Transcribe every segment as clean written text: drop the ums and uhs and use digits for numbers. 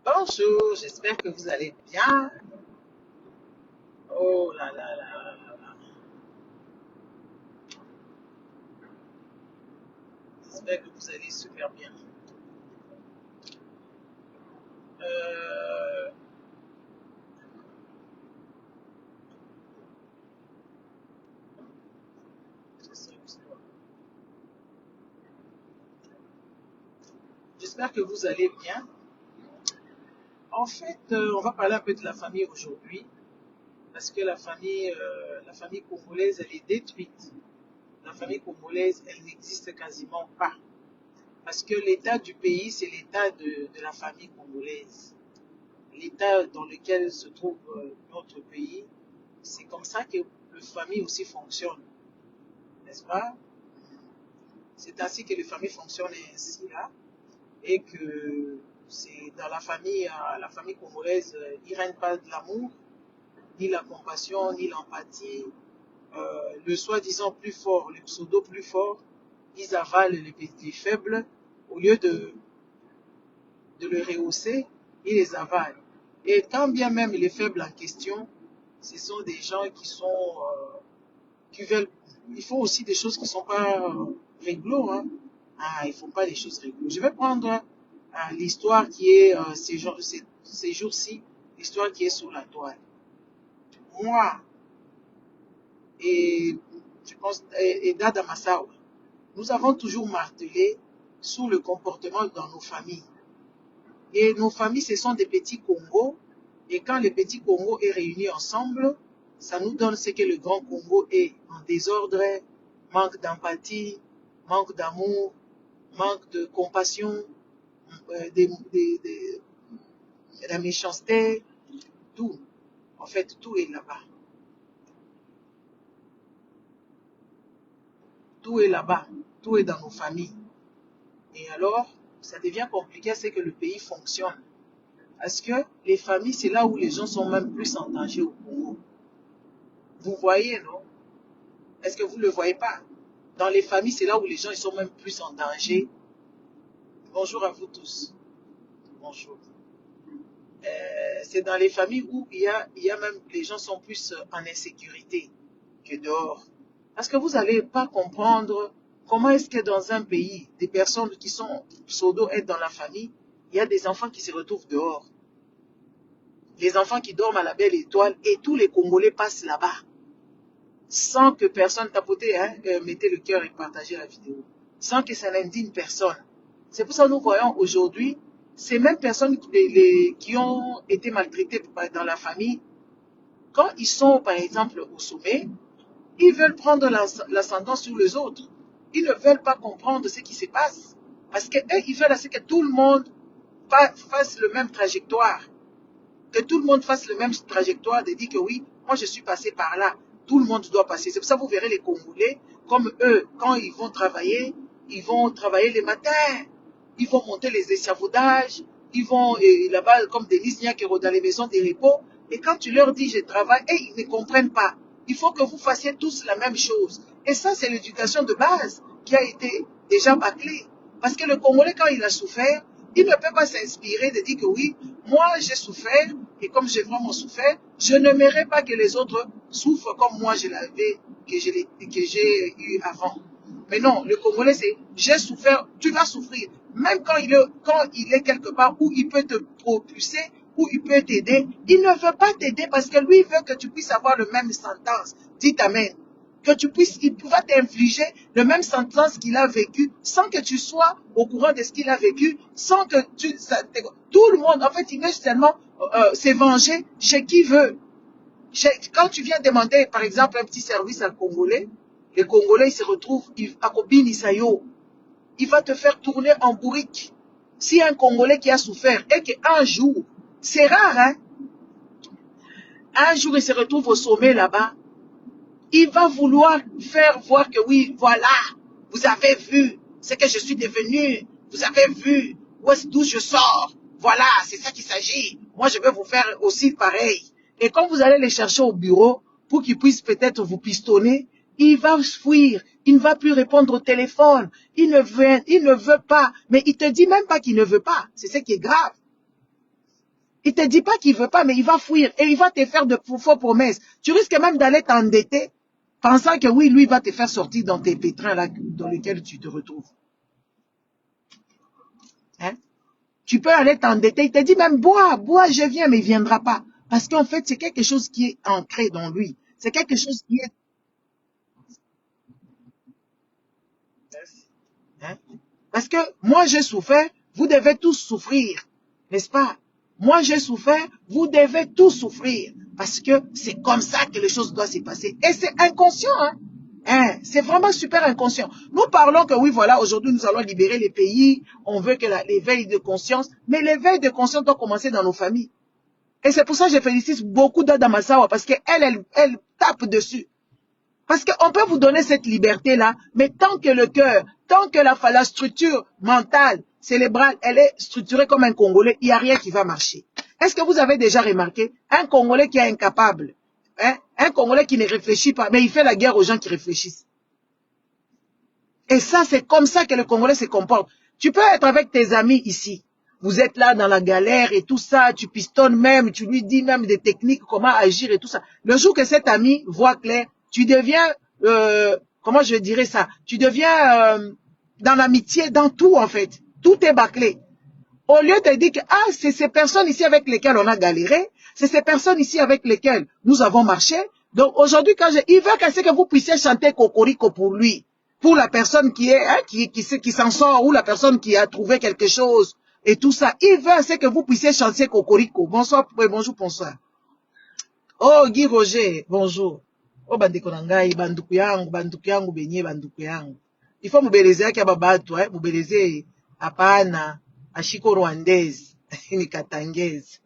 Bonjour, j'espère que vous allez bien. Oh là là là là là là. J'espère que vous allez super bien. Euh, J'espère que vous allez bien. En fait, on va parler un peu de la famille aujourd'hui, parce que la famille congolaise, elle est détruite. La famille congolaise, elle n'existe quasiment pas. Parce que l'état du pays, c'est l'état de la famille congolaise. L'état dans lequel se trouve notre pays, c'est comme ça que la famille aussi fonctionne, n'est-ce pas? C'est ainsi que les familles fonctionnent ainsi là, et que c'est dans la famille congolaise, il ne règne pas de l'amour, ni la compassion, ni l'empathie. Le soi-disant plus fort, le pseudo plus fort, ils avalent les faibles au lieu de le rehausser, ils les avalent. Et quand bien même les faibles en question, ce sont des gens qui veulent, ils font aussi des choses qui ne sont pas réglo, hein. Ah, ils ne font pas des choses réglo. Je vais prendre l'histoire qui est ces jours-ci, l'histoire qui est sous la toile. Moi et je pense et Dada Massawa, nous avons toujours martelé sur le comportement dans nos familles. Et nos familles, ce sont des petits Congos. Et quand les petits Congos est réunis ensemble, ça nous donne ce que le grand Congo est en désordre, manque d'empathie, manque d'amour, manque de compassion, de la méchanceté, tout. En fait, tout est là-bas. Tout est là-bas. Tout est dans nos familles. Et alors, ça devient compliqué, c'est que le pays fonctionne. Parce que les familles, c'est là où les gens sont même plus en danger au Congo. Vous voyez, non? Est-ce que vous ne le voyez pas? Dans les familles, c'est là où les gens ils sont même plus en danger. Bonjour à vous tous. Bonjour. C'est dans les familles où il y a même les gens sont plus en insécurité que dehors. Parce que vous n'allez pas comprendre comment est-ce que dans un pays, des personnes qui sont pseudo-aident dans la famille, il y a des enfants qui se retrouvent dehors. Les enfants qui dorment à la belle étoile et tous les Congolais passent là-bas. Sans que personne tapotez, hein, mettez le cœur et partagez la vidéo. Sans que ça n'indigne personne. C'est pour ça que nous voyons aujourd'hui ces mêmes personnes qui ont été maltraitées dans la famille, quand ils sont par exemple au sommet, ils veulent prendre l'ascendant sur les autres. Ils ne veulent pas comprendre ce qui se passe. Parce qu'eux, ils veulent que tout le monde fasse le même trajectoire. Que tout le monde fasse le même trajectoire de dire que oui, moi je suis passé par là. Tout le monde doit passer. C'est pour ça que vous verrez les Congolais, comme eux, quand ils vont travailler le matin. Ils vont monter les échafaudages. Ils vont là-bas, comme Denise Niakero, dans les maisons de repos. Et quand tu leur dis je travaille, ils ne comprennent pas. Il faut que vous fassiez tous la même chose. Et ça, c'est l'éducation de base qui a été déjà bâclée. Parce que le Congolais, quand il a souffert, il ne peut pas s'inspirer de dire que oui, moi j'ai souffert, et comme j'ai vraiment souffert, je n'aimerais pas que les autres souffrent comme moi que j'ai eu avant. Mais non, le Congolais, c'est j'ai souffert, tu vas souffrir. Même quand il est quelque part où il peut te propulser, où il peut t'aider, il ne veut pas t'aider parce que lui, il veut que tu puisses avoir le même sentence. Dites Amen. Que tu puisses, il va t'infliger le même sentence qu'il a vécu sans que tu sois au courant de ce qu'il a vécu, sans que tout le monde, en fait, il veut seulement se venger chez qui veut. Quand tu viens demander, par exemple, un petit service à un Congolais, les Congolais, ils se retrouvent à Kobini Sayo. Il va te faire tourner en bourrique. Si un Congolais qui a souffert et qu'un jour, c'est rare, hein, un jour il se retrouve au sommet là-bas, il va vouloir faire voir que oui, voilà, vous avez vu ce que je suis devenu, vous avez vu d'où je sors, voilà, c'est ça qu'il s'agit. Moi, je vais vous faire aussi pareil. Et quand vous allez les chercher au bureau, pour qu'ils puissent peut-être vous pistonner, il va fuir, il ne va plus répondre au téléphone, il ne veut pas, mais il te dit même pas qu'il ne veut pas, c'est ce qui est grave. Il te dit pas qu'il veut pas, mais il va fuir et il va te faire de fausses promesses. Tu risques même d'aller t'endetter, pensant que oui, lui, il va te faire sortir dans tes pétrins là, dans lesquels tu te retrouves. Hein? Tu peux aller t'endetter. Il te dit même, bois, bois, je viens, mais il viendra pas. Parce qu'en fait, c'est quelque chose qui est ancré dans lui. C'est quelque chose qui est... Hein? Parce que moi, j'ai souffert, vous devez tous souffrir. N'est-ce pas? Moi, j'ai souffert, vous devez tous souffrir. Parce que c'est comme ça que les choses doivent se passer. Et c'est inconscient, hein? Hein? C'est vraiment super inconscient. Nous parlons que oui, voilà, aujourd'hui, nous allons libérer les pays. On veut que l'éveil de conscience. Mais l'éveil de conscience doit commencer dans nos familles. Et c'est pour ça que je félicite beaucoup d'Ada Massawa. Parce qu'elle tape dessus. Parce qu'on peut vous donner cette liberté-là, mais tant que le cœur, tant que la structure mentale, cérébrale, elle est structurée comme un Congolais, il n'y a rien qui va marcher. Est-ce que vous avez déjà remarqué un Congolais qui est incapable, hein? Un Congolais qui ne réfléchit pas, mais il fait la guerre aux gens qui réfléchissent. Et ça, c'est comme ça que le Congolais se comporte. Tu peux être avec tes amis ici. Vous êtes là dans la galère et tout ça, tu pistonnes même, tu lui dis même des techniques, comment agir et tout ça. Le jour que cet ami voit clair, tu deviens, comment je dirais ça, tu deviens dans l'amitié, dans tout en fait. Tout est bâclé. Au lieu de dire que ah, c'est ces personnes ici avec lesquelles on a galéré, c'est ces personnes ici avec lesquelles nous avons marché. Donc aujourd'hui, il veut que vous puissiez chanter Cocorico pour lui, pour la personne qui est, hein, qui s'en sort, ou la personne qui a trouvé quelque chose et tout ça. Il veut que vous puissiez chanter Cocorico. Bonsoir, bonjour, bonsoir. Oh, Guy Roger, bonjour. Oh, bandeko nangai, banduku yangu, benye banduku yangu. Il faut mubeleze yake babatu, mubeleze hapana, ashiko rwandaise, ni katangese.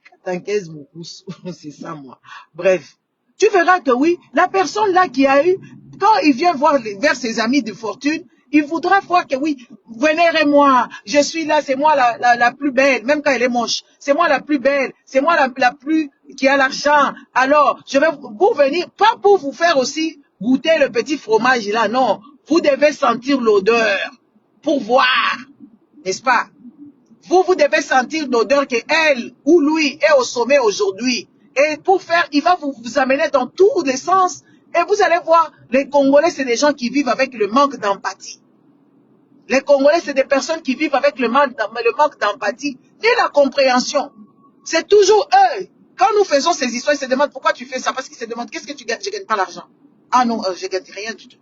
Katangese mukusu, c'est ça moi. Bref, tu verras que oui, la personne là qui a eu, quand il vient voir vers ses amis de fortune, il voudra voir que oui, vénérez-moi, je suis là, c'est moi la plus belle, même quand elle est moche. C'est moi la plus belle, c'est moi la plus qui a l'argent. Alors, je vais vous venir, pas pour vous faire aussi goûter le petit fromage là, non. Vous devez sentir l'odeur pour voir, n'est-ce pas? Vous devez sentir l'odeur que elle ou lui est au sommet aujourd'hui. Et pour faire, il va vous amener dans tous les sens. Et vous allez voir, les Congolais, c'est des gens qui vivent avec le manque d'empathie. Les Congolais, c'est des personnes qui vivent avec le manque d'empathie et la compréhension. C'est toujours eux. Quand nous faisons ces histoires, ils se demandent pourquoi tu fais ça. Parce qu'ils se demandent, qu'est-ce que tu gagnes? Je ne gagne pas l'argent. Ah non, je ne gagne rien du tout.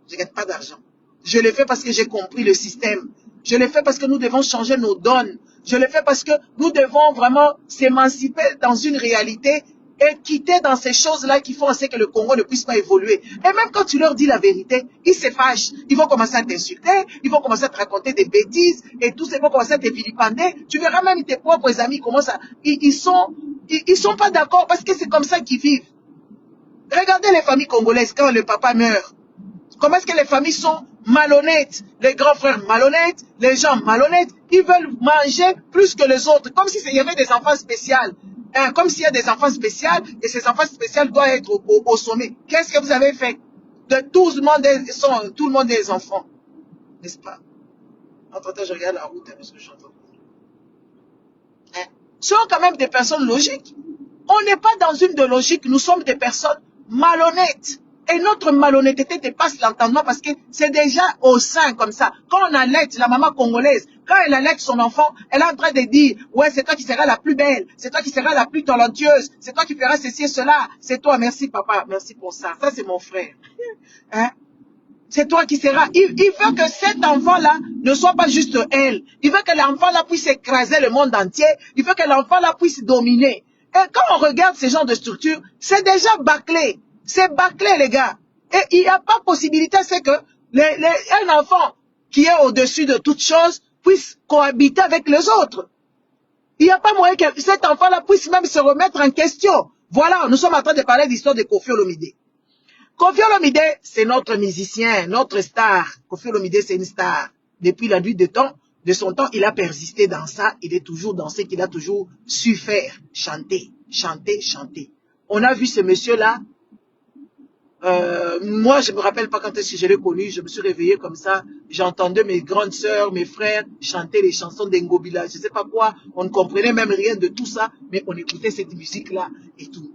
Je ne gagne pas d'argent. Je le fais parce que j'ai compris le système. Je le fais parce que nous devons changer nos donnes. Je le fais parce que nous devons vraiment s'émanciper dans une réalité et quitter dans ces choses-là qui font en sorte que le Congo ne puisse pas évoluer. Et même quand tu leur dis la vérité, ils se fâchent. Ils vont commencer à t'insulter, ils vont commencer à te raconter des bêtises et tout ça, ils vont commencer à te vilipender. Tu verras même tes propres amis commencent à... Ils sont pas d'accord parce que c'est comme ça qu'ils vivent. Regardez les familles congolaises quand le papa meurt. Comment est-ce que les familles sont malhonnêtes? Les grands frères malhonnêtes, les gens malhonnêtes, ils veulent manger plus que les autres, comme s'il y avait des enfants spéciaux. Hein, comme s'il y a des enfants spéciaux, et ces enfants spéciaux doivent être au sommet. Qu'est-ce que vous avez fait? Tout le monde est des enfants. N'est-ce pas? Entre-temps, je regarde la route, parce que j'entends. Hein? Ce sont quand même des personnes logiques. On n'est pas dans une de logique, nous sommes des personnes malhonnêtes. Et notre malhonnêteté dépasse l'entendement parce que c'est déjà au sein comme ça. Quand on allait la maman congolaise, quand elle allait son enfant, elle est en train de dire, ouais, c'est toi qui seras la plus belle, c'est toi qui seras la plus talentueuse, c'est toi qui feras ceci et cela, c'est toi, merci papa, merci pour ça. Ça, c'est mon frère. Hein? C'est toi qui seras. Il veut que cet enfant-là ne soit pas juste elle. Il veut que l'enfant-là puisse écraser le monde entier. Il veut que l'enfant-là puisse dominer. Et quand on regarde ce genre de structure, c'est déjà bâclé. C'est bâclé, les gars. Et il n'y a pas possibilité, c'est que un enfant qui est au-dessus de toute chose puisse cohabiter avec les autres. Il n'y a pas moyen que cet enfant-là puisse même se remettre en question. Voilà, nous sommes en train de parler d'histoire de Koffi Olomide. Koffi Olomide, c'est notre musicien, notre star. Koffi Olomide, c'est une star. Depuis la nuit de son temps, il a persisté dans ça. Il est toujours dans ce qu'il a toujours su faire. Chanter, chanter, chanter. On a vu ce monsieur-là Moi, je me rappelle pas quand est-ce que je l'ai connu. Je me suis réveillée comme ça. J'entendais mes grandes sœurs, mes frères chanter les chansons d'Engobila. Je sais pas quoi. On ne comprenait même rien de tout ça, mais on écoutait cette musique-là et tout.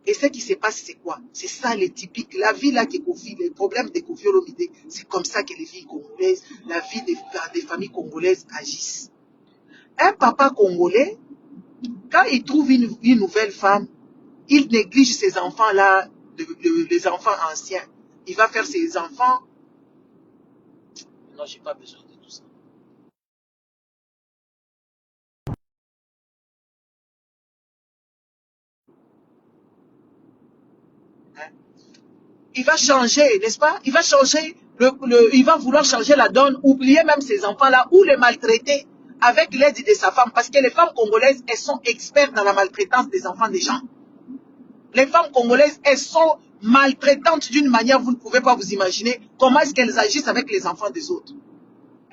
Et ce qui se passe, c'est quoi? C'est ça les typiques. La vie là qui confie, les problèmes des Koffi Olomide, c'est comme ça que les filles congolaises, la vie des familles congolaises agissent. Un papa congolais, quand il trouve une nouvelle femme, il néglige ses enfants-là, les enfants anciens. Il va faire ses enfants. Non, j'ai pas besoin de tout ça. Hein? Il va changer, n'est-ce pas? Il va changer, il va vouloir changer la donne, oublier même ses enfants-là ou les maltraiter avec l'aide de sa femme. Parce que les femmes congolaises, elles sont expertes dans la maltraitance des enfants des gens. Les femmes congolaises, elles sont maltraitantes d'une manière, vous ne pouvez pas vous imaginer comment est-ce qu'elles agissent avec les enfants des autres.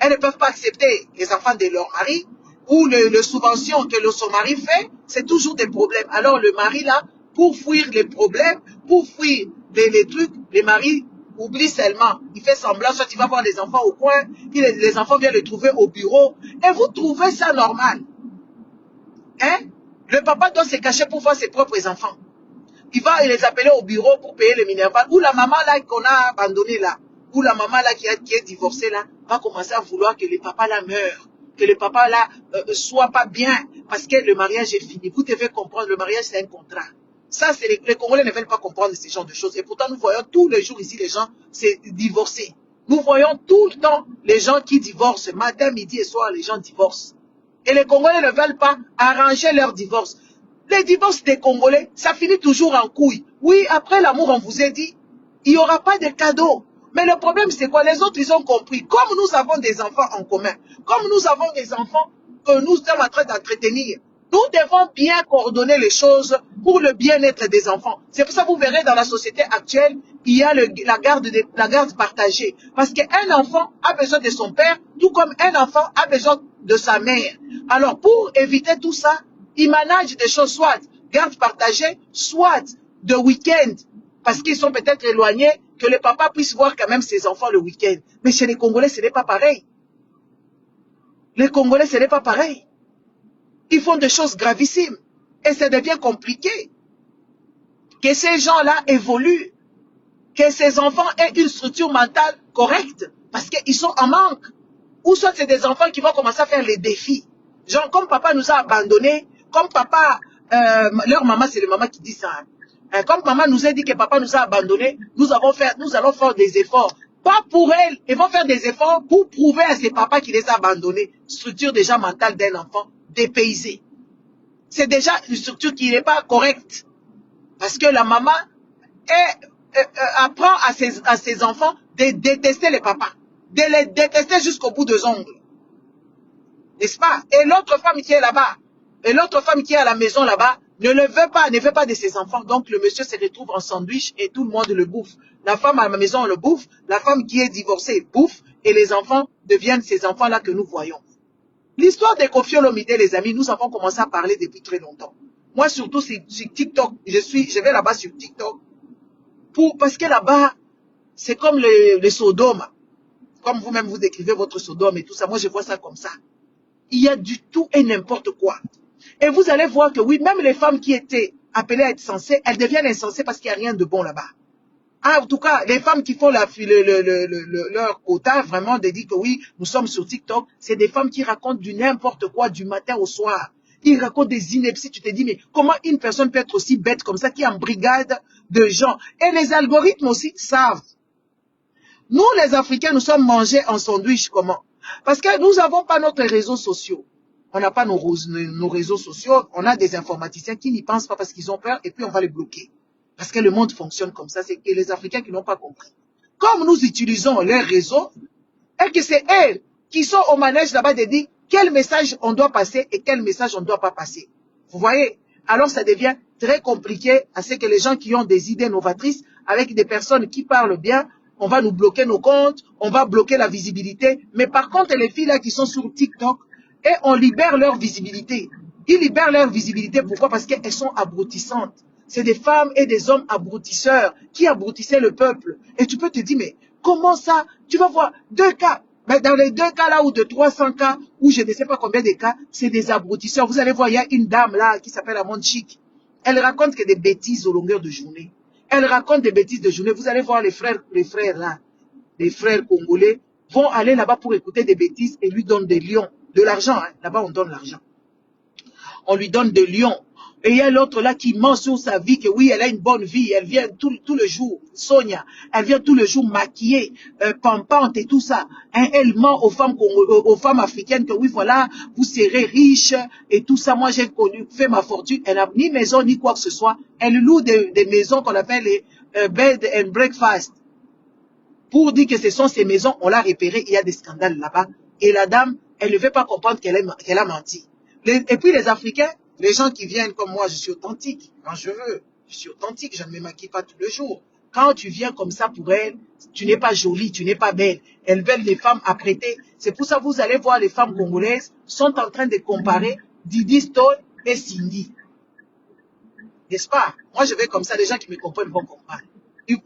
Elles ne peuvent pas accepter les enfants de leur mari ou les subventions que son mari fait, c'est toujours des problèmes. Alors le mari là, pour fuir les problèmes, pour fuir les trucs, les maris oublient seulement. Il fait semblant, soit il va voir les enfants au coin, les enfants viennent le trouver au bureau, et vous trouvez ça normal. Hein? Le papa doit se cacher pour voir ses propres enfants. Il va les appeler au bureau pour payer le minerval. Ou la maman là qu'on a abandonnée là, ou la maman là qui est divorcée là, va commencer à vouloir que le papa là meure, que le papa là soit pas bien, parce que le mariage est fini. Vous devez comprendre, le mariage c'est un contrat. Ça, c'est les Congolais ne veulent pas comprendre ce genre de choses. Et pourtant, nous voyons tous les jours ici les gens se divorcer. Nous voyons tout le temps les gens qui divorcent. Matin, midi et soir, les gens divorcent. Et les Congolais ne veulent pas arranger leur divorce. Les divorces des Congolais, ça finit toujours en couille. Oui, après l'amour, on vous a dit, il n'y aura pas de cadeaux. Mais le problème, c'est quoi? Les autres, ils ont compris. Comme nous avons des enfants en commun, comme nous avons des enfants que nous sommes en train d'entretenir, nous devons bien coordonner les choses pour le bien-être des enfants. C'est pour ça que vous verrez dans la société actuelle, il y a la garde partagée. Parce qu'un enfant a besoin de son père, tout comme un enfant a besoin de sa mère. Alors, pour éviter tout ça, ils managent des choses, soit garde partagée, soit de week-end, parce qu'ils sont peut-être éloignés, que le papa puisse voir quand même ses enfants le week-end. Mais chez les Congolais, ce n'est pas pareil. Les Congolais, ce n'est pas pareil. Ils font des choses gravissimes. Et ça devient compliqué. Que ces gens-là évoluent. Que ces enfants aient une structure mentale correcte. Parce qu'ils sont en manque. Ou soit c'est des enfants qui vont commencer à faire les défis. Genre, comme papa nous a abandonnés, comme papa, leur maman, c'est les mamans qui disent ça. Comme maman nous a dit que papa nous a abandonnés, nous allons faire des efforts. Pas pour elles, ils vont faire des efforts pour prouver à ces papas qui les a abandonnés. Structure déjà mentale d'un enfant dépaysé. C'est déjà une structure qui n'est pas correcte. Parce que la maman apprend à ses enfants de détester les papas. De les détester jusqu'au bout des ongles. N'est-ce pas? Et l'autre femme qui est là-bas, et l'autre femme qui est à la maison là-bas, ne veut pas de ses enfants. Donc le monsieur se retrouve en sandwich et tout le monde le bouffe. La femme à la maison le bouffe, la femme qui est divorcée bouffe, et les enfants deviennent ces enfants-là que nous voyons. L'histoire des Koffi Olomide, les amis, nous avons commencé à parler depuis très longtemps. Moi, surtout sur TikTok, je vais là-bas sur TikTok, parce que là-bas, c'est comme les Sodome. Comme vous-même, vous écrivez votre Sodome et tout ça. Moi, je vois ça comme ça. Il y a du tout et n'importe quoi. Et vous allez voir que oui, même les femmes qui étaient appelées à être censées, elles deviennent insensées parce qu'il n'y a rien de bon là-bas. Ah, en tout cas, les femmes qui font leur quota, vraiment, de dire que oui, nous sommes sur TikTok, c'est des femmes qui racontent du n'importe quoi du matin au soir. Ils racontent des inepties. Tu te dis, mais comment une personne peut être aussi bête comme ça, qui est en brigade de gens? Et les algorithmes aussi savent. Nous, les Africains, nous sommes mangés en sandwich. Comment? Parce que nous n'avons pas notre réseaux sociaux. On n'a pas nos réseaux sociaux. On a des informaticiens qui n'y pensent pas parce qu'ils ont peur et puis on va les bloquer. Parce que le monde fonctionne comme ça. C'est que les Africains qui n'ont pas compris. Comme nous utilisons leurs réseaux, et que c'est elles qui sont au manège là-bas de dire quel message on doit passer et quel message on ne doit pas passer. Vous voyez? Alors ça devient très compliqué à ce que les gens qui ont des idées novatrices, avec des personnes qui parlent bien, on va nous bloquer nos comptes, on va bloquer la visibilité. Mais par contre, les filles là qui sont sur TikTok, et on libère leur visibilité. Ils libèrent leur visibilité. Pourquoi? Parce qu'elles sont abrutissantes. c'est des femmes et des hommes abrutisseurs qui abrutissaient le peuple. Et tu peux te dire, mais comment ça? Tu vas voir deux cas. Mais dans les deux cas là, ou de 300 cas, ou je ne sais pas combien de cas, c'est des abrutisseurs. Vous allez voir, il y a une dame là qui s'appelle Amande Chic. Elle raconte que des bêtises au longueur de journée. Elle raconte des bêtises de journée. Vous allez voir les frères là, les frères congolais, vont aller là-bas pour écouter des bêtises et lui donnent des lions. De l'argent, hein. Là-bas, on donne l'argent. On lui donne des lions. Et il y a l'autre là qui ment sur sa vie, que oui, elle a une bonne vie, elle vient tout le jour, Sonia, elle vient tout le jour maquillée, pampante et tout ça. Hein, elle ment aux femmes africaines que oui, voilà, vous serez riches et tout ça. Moi, j'ai connu, fait ma fortune. Elle n'a ni maison ni quoi que ce soit. Elle loue des maisons qu'on appelle les bed and breakfast. Pour dire que ce sont ces maisons, on l'a repéré, il y a des scandales là-bas. Et la dame, elle ne veut pas comprendre qu'elle a menti. Et puis les Africains, les gens qui viennent comme moi, je suis authentique. Quand je veux, je suis authentique, je ne me maquille pas tous les jours. Quand tu viens comme ça pour elles, tu n'es pas jolie, tu n'es pas belle. Elles veulent les femmes apprêtées. C'est pour ça que vous allez voir les femmes congolaises sont en train de comparer Didi Stone et Cindy. N'est-ce pas? Moi, je vais comme ça, les gens qui me comprennent vont comprendre.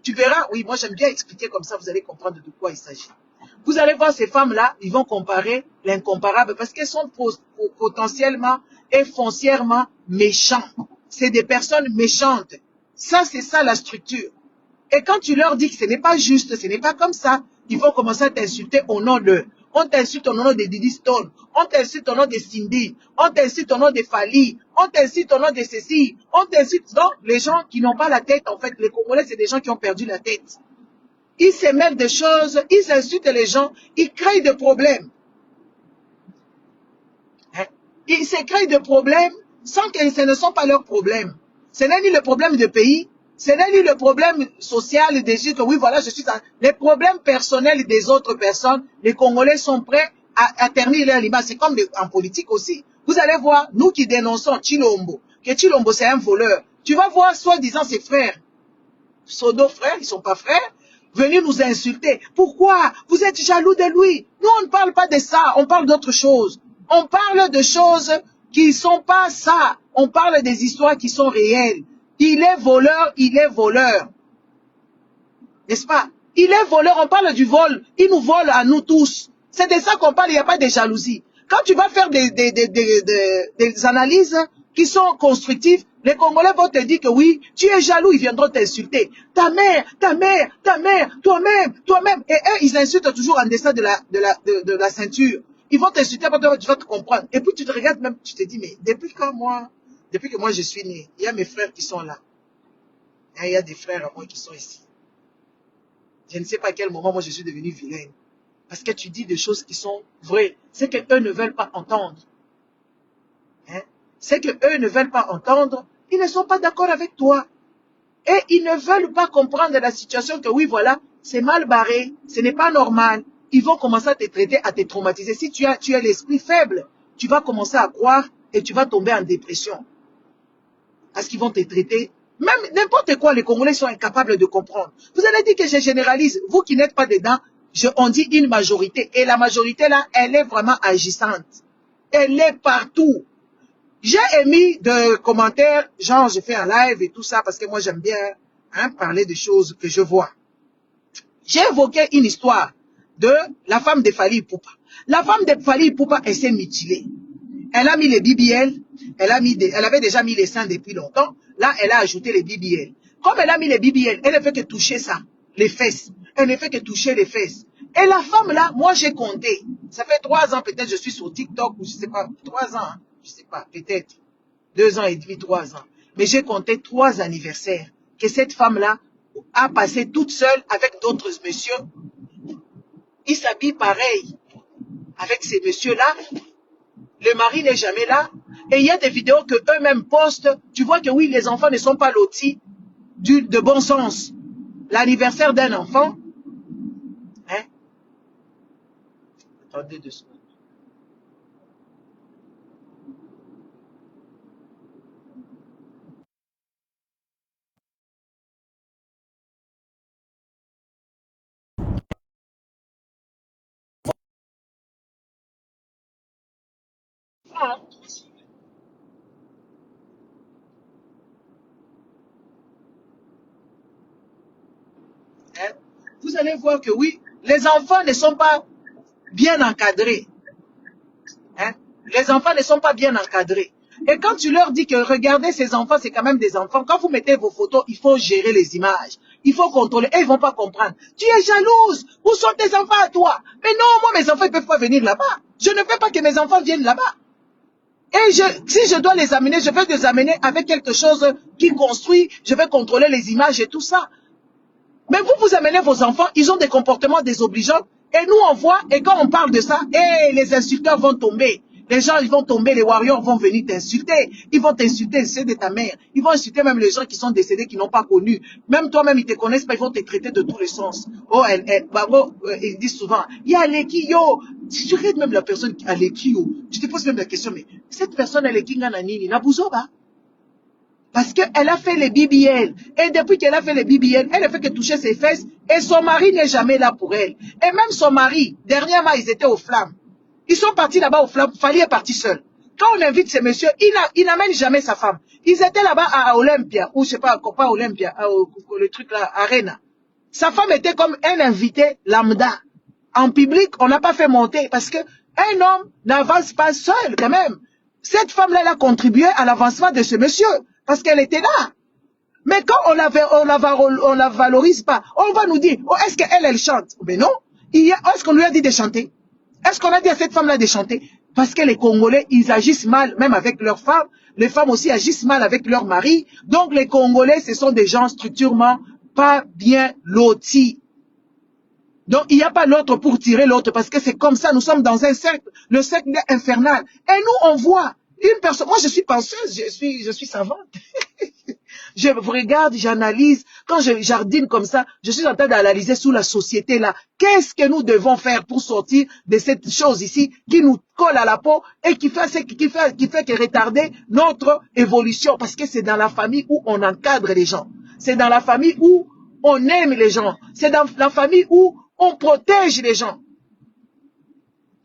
Tu verras, oui, moi j'aime bien expliquer comme ça, vous allez comprendre de quoi il s'agit. Vous allez voir ces femmes-là, ils vont comparer l'incomparable parce qu'elles sont potentiellement et foncièrement méchantes. C'est des personnes méchantes. Ça, c'est ça la structure. Et quand tu leur dis que ce n'est pas juste, ce n'est pas comme ça, ils vont commencer à t'insulter au nom de. On t'insulte au nom de Didi Stone, on t'insulte au nom de Cindy, on t'insulte au nom de Fali, on t'insulte au nom de ceci, on t'insulte. Donc, les gens qui n'ont pas la tête, en fait, les Congolais, c'est des gens qui ont perdu la tête. Ils se mêlent des choses, ils insultent les gens, ils créent des problèmes. Hein? Ils se créent des problèmes sans que ce ne sont pas leurs problèmes. Ce n'est ni le problème du pays, ce n'est ni le problème social des gens que oui, voilà, je suis dans les problèmes personnels des autres personnes. Les Congolais sont prêts à terminer leur image. C'est comme en politique aussi. Vous allez voir, nous qui dénonçons Chilombo, que Chilombo c'est un voleur. Tu vas voir soi-disant ses frères, pseudo frères, ils ne sont pas frères, venir nous insulter. Pourquoi? Vous êtes jaloux de lui. Nous, on ne parle pas de ça, on parle d'autre chose. On parle de choses qui ne sont pas ça. On parle des histoires qui sont réelles. Il est voleur, il est voleur. N'est-ce pas? Il est voleur, on parle du vol. Il nous vole à nous tous. C'est de ça qu'on parle, il n'y a pas de jalousie. Quand tu vas faire des analyses qui sont constructives, les Congolais vont te dire que oui, tu es jaloux, ils viendront t'insulter. Ta mère, ta mère, ta mère, toi-même, toi-même. Et eux, ils insultent toujours en dessin de la ceinture. Ils vont t'insulter, tu vas te comprendre. Et puis tu te regardes même, tu te dis, mais depuis que moi je suis né, il y a mes frères qui sont là. Il y a des frères à moi qui sont ici. Je ne sais pas à quel moment moi je suis devenue vilaine. Parce que tu dis des choses qui sont vraies. C'est qu'eux ne veulent pas entendre. Hein? C'est qu'eux ne veulent pas entendre. Ils ne sont pas d'accord avec toi. Et ils ne veulent pas comprendre la situation que oui, voilà, c'est mal barré, ce n'est pas normal. Ils vont commencer à te traiter, à te traumatiser. Si tu as l'esprit faible, tu vas commencer à croire et tu vas tomber en dépression. Parce qu'ils vont te traiter. Même n'importe quoi, les Congolais sont incapables de comprendre. Vous allez dire que je généralise. Vous qui n'êtes pas dedans, on dit une majorité. Et la majorité là, elle est vraiment agissante. Elle est partout. J'ai émis de commentaires, genre je fais un live et tout ça, parce que moi j'aime bien parler des choses que je vois. J'ai évoqué une histoire de la femme de Fali Ipupa. La femme de Fali Ipupa, elle s'est mutilée. Elle a mis les BBL, elle avait déjà mis les seins depuis longtemps. Là, elle a ajouté les BBL. Comme elle a mis les BBL, elle ne fait que toucher ça, les fesses. Elle ne fait que toucher les fesses. Et la femme là, moi j'ai compté. Ça fait 3 ans peut-être, je suis sur TikTok, ou je sais pas, 3 ans, hein, je sais pas, peut-être 2 ans et demi, 3 ans. Mais j'ai compté 3 anniversaires que cette femme là a passé toute seule avec d'autres messieurs. Ils s'habillent pareil avec ces messieurs-là. Le mari n'est jamais là. Et il y a des vidéos que eux-mêmes postent. Tu vois que oui, les enfants ne sont pas lotis de bon sens. L'anniversaire d'un enfant. Hein? Attendez 2 secondes. Ah. hein, vous allez voir que oui, les enfants ne sont pas bien encadrés. Hein. Les enfants ne sont pas bien encadrés. Et quand tu leur dis que regardez ces enfants, c'est quand même des enfants. Quand vous mettez vos photos, il faut gérer les images. Il faut contrôler. Et ils ne vont pas comprendre. Tu es jalouse. Où sont tes enfants à toi? Mais non, moi, mes enfants, ils ne peuvent pas venir là-bas. Je ne veux pas que mes enfants viennent là-bas. Et si je dois les amener, je vais les amener avec quelque chose qui construit. Je vais contrôler les images et tout ça. Mais vous amenez vos enfants, ils ont des comportements désobligeants. Et nous, on voit, et quand on parle de ça, les insulteurs vont tomber. Les gens, ils vont tomber, les warriors vont venir t'insulter. Ils vont t'insulter, c'est de ta mère. Ils vont insulter même les gens qui sont décédés, qui n'ont pas connu. Même toi-même, ils ne te connaissent pas, ils vont te traiter de tous les sens. Oh, ils disent souvent, il y a Aleki, yo. Si tu regardes même la personne, Aleki, yo, tu te poses même la question, mais cette personne, Aleki, Ngananini, Nabuzoba. Parce qu'elle a fait les BBL. Et depuis qu'elle a fait les BBL, elle ne fait que toucher ses fesses. Et son mari n'est jamais là pour elle. Et même son mari, dernièrement, ils étaient aux flammes. Ils sont partis là-bas aux flammes. Fali est parti seul. Quand on invite ces messieurs, il n'amène jamais sa femme. Ils étaient là-bas à Olympia. Ou je sais pas Olympia. Le truc là, Arena. Sa femme était comme un invité lambda. En public, on n'a pas fait monter. Parce que un homme n'avance pas seul quand même. Cette femme-là, elle a contribué à l'avancement de ce monsieur. Parce qu'elle était là. Mais quand on la valorise pas, on va nous dire, oh, est-ce qu'elle, elle chante? Mais non. Est-ce qu'on lui a dit de chanter? Est-ce qu'on a dit à cette femme-là de chanter? Parce que les Congolais, ils agissent mal, même avec leurs femmes. Les femmes aussi agissent mal avec leurs maris. Donc les Congolais, ce sont des gens structurellement pas bien lotis. Donc il n'y a pas l'autre pour tirer l'autre, parce que c'est comme ça, nous sommes dans un cercle, le cercle infernal. Et nous, on voit une personne, moi je suis penseuse, je suis savante. Je regarde, j'analyse. Quand je jardine comme ça, je suis en train d'analyser sous la société là. Qu'est-ce que nous devons faire pour sortir de cette chose ici qui nous colle à la peau et qui fait que retarder notre évolution? Parce que c'est dans la famille où on encadre les gens. C'est dans la famille où on aime les gens. C'est dans la famille où on protège les gens.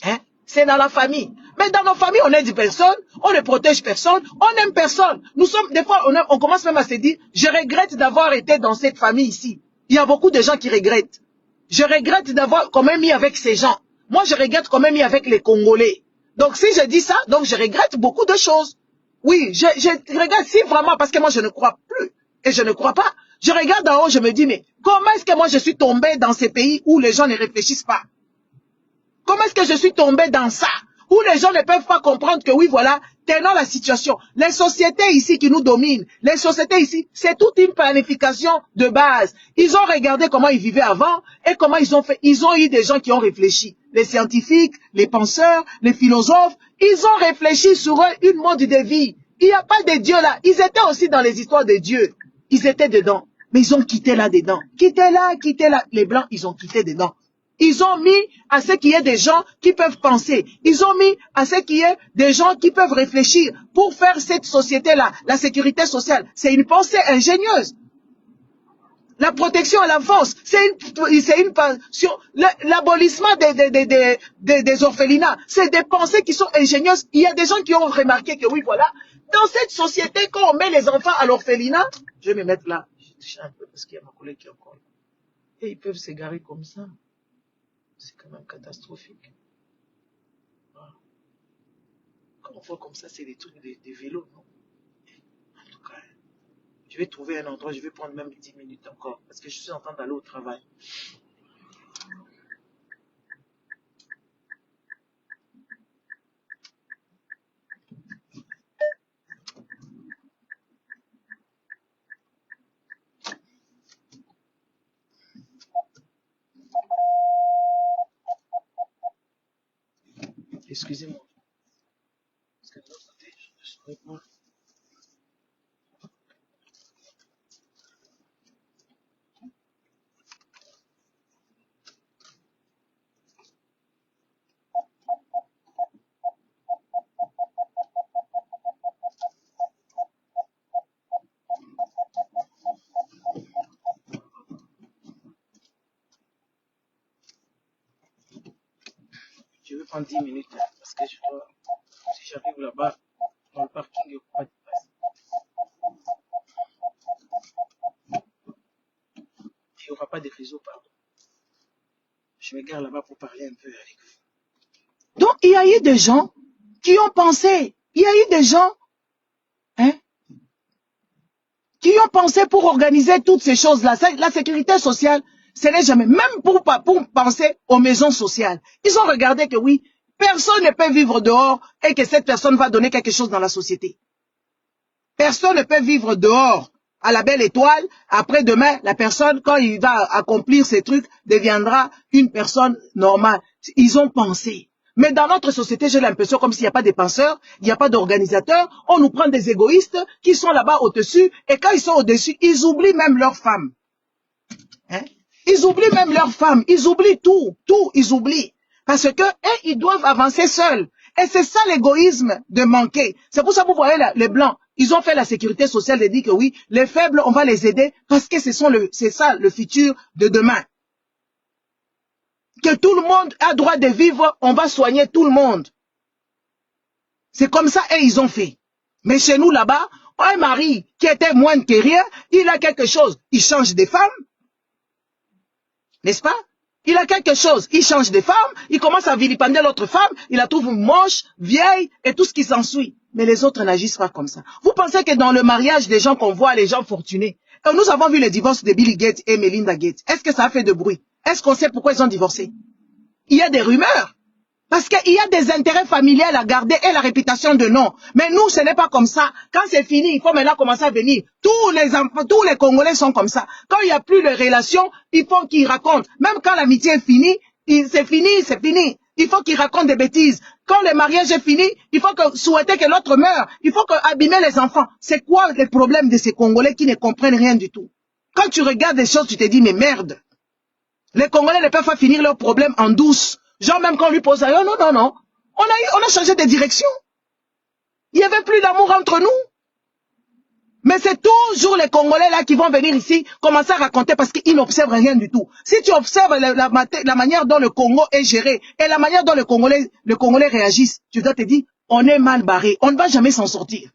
Hein? C'est dans la famille. Mais dans nos familles, on aide personne, on ne protège personne, on n'aime personne. Nous sommes, des fois, on commence même à se dire, je regrette d'avoir été dans cette famille ici. Il y a beaucoup de gens qui regrettent. Je regrette d'avoir quand même mis avec ces gens. Moi, je regrette quand même mis avec les Congolais. Donc, si je dis ça, donc je regrette beaucoup de choses. Oui, je regrette si vraiment, parce que moi, je ne crois plus. Et je ne crois pas. Je regarde en haut, je me dis, mais comment est-ce que moi, je suis tombé dans ces pays où les gens ne réfléchissent pas? Comment est-ce que je suis tombé dans ça? Où les gens ne peuvent pas comprendre que oui, voilà, tenant la situation. Les sociétés ici qui nous dominent, les sociétés ici, c'est toute une planification de base. Ils ont regardé comment ils vivaient avant et comment ils ont fait. Ils ont eu des gens qui ont réfléchi. Les scientifiques, les penseurs, les philosophes, ils ont réfléchi sur une mode de vie. Il n'y a pas de Dieu là. Ils étaient aussi dans les histoires de Dieu. Ils étaient dedans. Mais ils ont quitté là-dedans. Quitté là, quitté là. Les Blancs, ils ont quitté dedans. Ils ont mis à ce qu'il y ait des gens qui peuvent penser. Ils ont mis à ce qu'il y ait des gens qui peuvent réfléchir pour faire cette société-là. La sécurité sociale, c'est une pensée ingénieuse. La protection à l'enfance, c'est une pension. L'abolissement des orphelinats, c'est des pensées qui sont ingénieuses. Il y a des gens qui ont remarqué que oui, voilà, dans cette société, quand on met les enfants à l'orphelinat, je vais me mettre là, je touche un peu parce qu'il y a ma collègue qui est encore là. Et ils peuvent s'égarer comme ça. C'est quand même catastrophique. Voilà. Quand on voit comme ça, c'est des trucs des vélos, non? En tout cas, je vais trouver un endroit, je vais prendre même 10 minutes encore, parce que je suis en train d'aller au travail. Excusez-moi. Parce que de l'autre côté, je ne saurais pas. Je vais prendre 10 minutes, hein, parce que je dois, si j'arrive là-bas, dans le parking, il n'y a pas de place. Il y aura n'y aura pas de réseau, pardon. Je me garde là-bas pour parler un peu avec vous. Donc, il y a eu des gens qui ont pensé. Il y a eu des gens hein, qui ont pensé pour organiser toutes ces choses-là. La sécurité sociale, ce n'est jamais. Même pour penser aux maisons sociales. Ils ont regardé que oui, personne ne peut vivre dehors et que cette personne va donner quelque chose dans la société. Personne ne peut vivre dehors à la belle étoile. Après demain, la personne, quand il va accomplir ces trucs, deviendra une personne normale. Ils ont pensé. Mais dans notre société, j'ai l'impression comme s'il n'y a pas de penseurs, il n'y a pas d'organisateurs. On nous prend des égoïstes qui sont là-bas au-dessus. Et quand ils sont au-dessus, ils oublient même leurs femmes. Hein? Ils oublient même leurs femmes. Ils oublient tout. Tout, ils oublient. Parce que ils doivent avancer seuls. Et c'est ça l'égoïsme de manquer. C'est pour ça que vous voyez les Blancs. Ils ont fait la sécurité sociale et dit que oui, les faibles, on va les aider parce que c'est ça le futur de demain. Que tout le monde a droit de vivre, on va soigner tout le monde. C'est comme ça et ils ont fait. Mais chez nous là-bas, un mari qui était moins que rien, il a quelque chose, il change de femme. N'est-ce pas? Il a quelque chose, il change de femme, il commence à vilipender l'autre femme, il la trouve moche, vieille et tout ce qui s'ensuit. Mais les autres n'agissent pas comme ça. Vous pensez que dans le mariage des gens qu'on voit, les gens fortunés, nous avons vu le divorce de Bill Gates et Melinda Gates. Est-ce que ça a fait de bruit? Est-ce qu'on sait pourquoi ils ont divorcé? Il y a des rumeurs. Parce qu'il y a des intérêts familiaux à garder et la réputation de nom. Mais nous, ce n'est pas comme ça. Quand c'est fini, il faut maintenant commencer à venir. Tous les enfants, tous les Congolais sont comme ça. Quand il n'y a plus de relations, il faut qu'ils racontent. Même quand l'amitié est finie, c'est fini, c'est fini. Il faut qu'ils racontent des bêtises. Quand le mariage est fini, il faut souhaiter que l'autre meure. Il faut abîmer les enfants. C'est quoi le problème de ces Congolais qui ne comprennent rien du tout? Quand tu regardes des choses, tu te dis, mais merde. Les Congolais ne peuvent pas finir leurs problèmes en douce. Genre même quand on lui pose, non, non, non. On a changé de direction. Il n'y avait plus d'amour entre nous. Mais c'est toujours les Congolais là qui vont venir ici commencer à raconter parce qu'ils n'observent rien du tout. Si tu observes la manière dont le Congo est géré et la manière dont le Congolais réagissent, tu dois te dire, on est mal barré. On ne va jamais s'en sortir.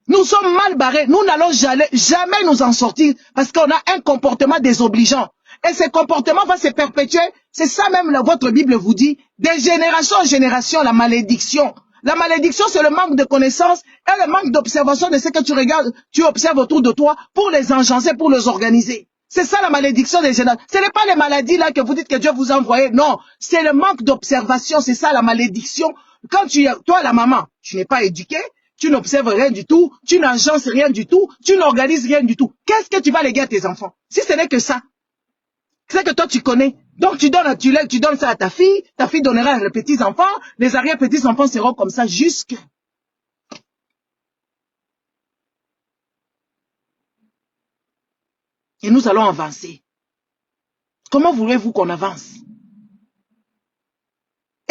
Nous sommes mal barrés. Nous n'allons jamais nous en sortir parce qu'on a un comportement désobligeant. Et ce comportement va se perpétuer. C'est ça même, votre Bible vous dit, de génération en génération, la malédiction. La malédiction, c'est le manque de connaissance et le manque d'observation de ce que tu regardes, tu observes autour de toi pour les engencer, pour les organiser. C'est ça la malédiction des générations. Ce n'est pas les maladies là que vous dites que Dieu vous a envoyées. Non, c'est le manque d'observation. C'est ça la malédiction. Quand toi, la maman, tu n'es pas éduquée, tu n'observes rien du tout, tu n'agences rien du tout, tu n'organises rien du tout. Qu'est-ce que tu vas léguer à tes enfants? Si ce n'est que ça. C'est que toi tu connais. Donc tu donnes ça à ta fille donnera les petits-enfants, les arrière-petits-enfants seront comme ça jusque. Et nous allons avancer. Comment voulez-vous qu'on avance?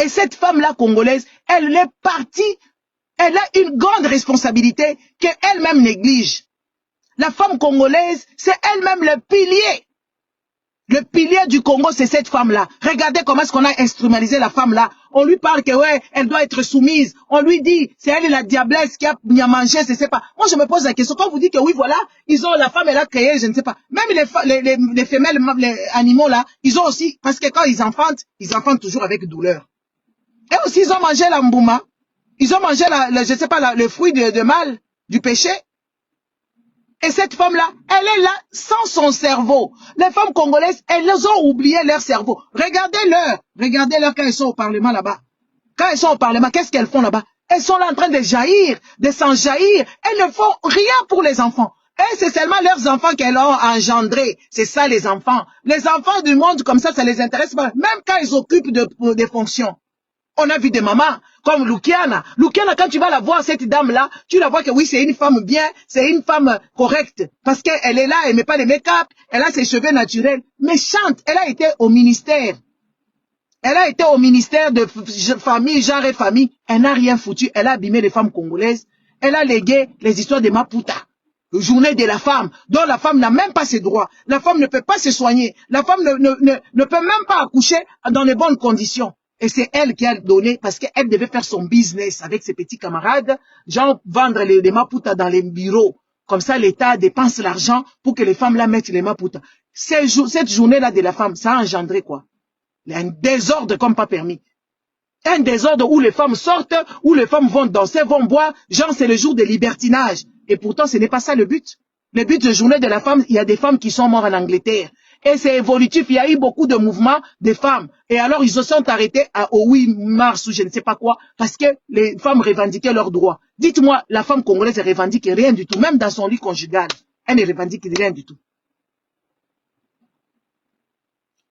Et cette femme-là congolaise, elle est partie, elle a une grande responsabilité qu'elle-même néglige. La femme congolaise, c'est elle-même le pilier. Le pilier du Congo, c'est cette femme-là. Regardez comment est-ce qu'on a instrumentalisé la femme-là. On lui parle que ouais, elle doit être soumise. On lui dit, c'est elle la diablesse qui a mangé, je ne sais pas. Moi, je me pose la question. Quand vous dites que oui, voilà, la femme, elle a créé, je ne sais pas. Même les femelles, les animaux là, ils ont aussi, parce que quand ils enfantent toujours avec douleur. Et aussi, ils ont mangé la mbouma. Ils ont mangé je ne sais pas, le fruit de mal, du péché. Et cette femme-là, elle est là sans son cerveau. Les femmes congolaises, elles ont oublié leur cerveau. Regardez-leur quand elles sont au Parlement là-bas. Quand elles sont au Parlement, qu'est-ce qu'elles font là-bas? Elles sont là en train de jaillir, de s'enjaillir. Elles ne font rien pour les enfants. Et c'est seulement leurs enfants qu'elles ont engendrés. C'est ça les enfants. Les enfants du monde comme ça les intéresse pas. Même quand ils occupent des fonctions. On a vu des mamans comme Lukiana. Lukiana, quand tu vas la voir, cette dame-là, tu la vois que oui, c'est une femme bien, c'est une femme correcte. Parce qu'elle est là, elle met pas de make-up, elle a ses cheveux naturels. Méchante, elle a été au ministère. Elle a été au ministère de famille, genre et famille. Elle n'a rien foutu. Elle a abîmé les femmes congolaises. Elle a légué les histoires de Maputa. Journée de la femme, dont la femme n'a même pas ses droits. La femme ne peut pas se soigner. La femme ne peut même pas accoucher dans les bonnes conditions. Et c'est elle qui a donné, parce qu'elle devait faire son business avec ses petits camarades, genre vendre les Maputa dans les bureaux. Comme ça, l'État dépense l'argent pour que les femmes là mettent les mains pour... Cette journée-là de la femme, ça a engendré quoi? Un désordre comme pas permis. Un désordre où les femmes sortent, où les femmes vont danser, vont boire. Genre, c'est le jour de libertinage. Et pourtant, ce n'est pas ça le but. Le but de journée de la femme, il y a des femmes qui sont mortes en Angleterre. Et c'est évolutif, il y a eu beaucoup de mouvements des femmes. Et alors, ils se sont arrêtés au 8 mars ou je ne sais pas quoi, parce que les femmes revendiquaient leurs droits. Dites-moi, la femme congolaise ne revendique rien du tout, même dans son lit conjugal. Elle ne revendique rien du tout.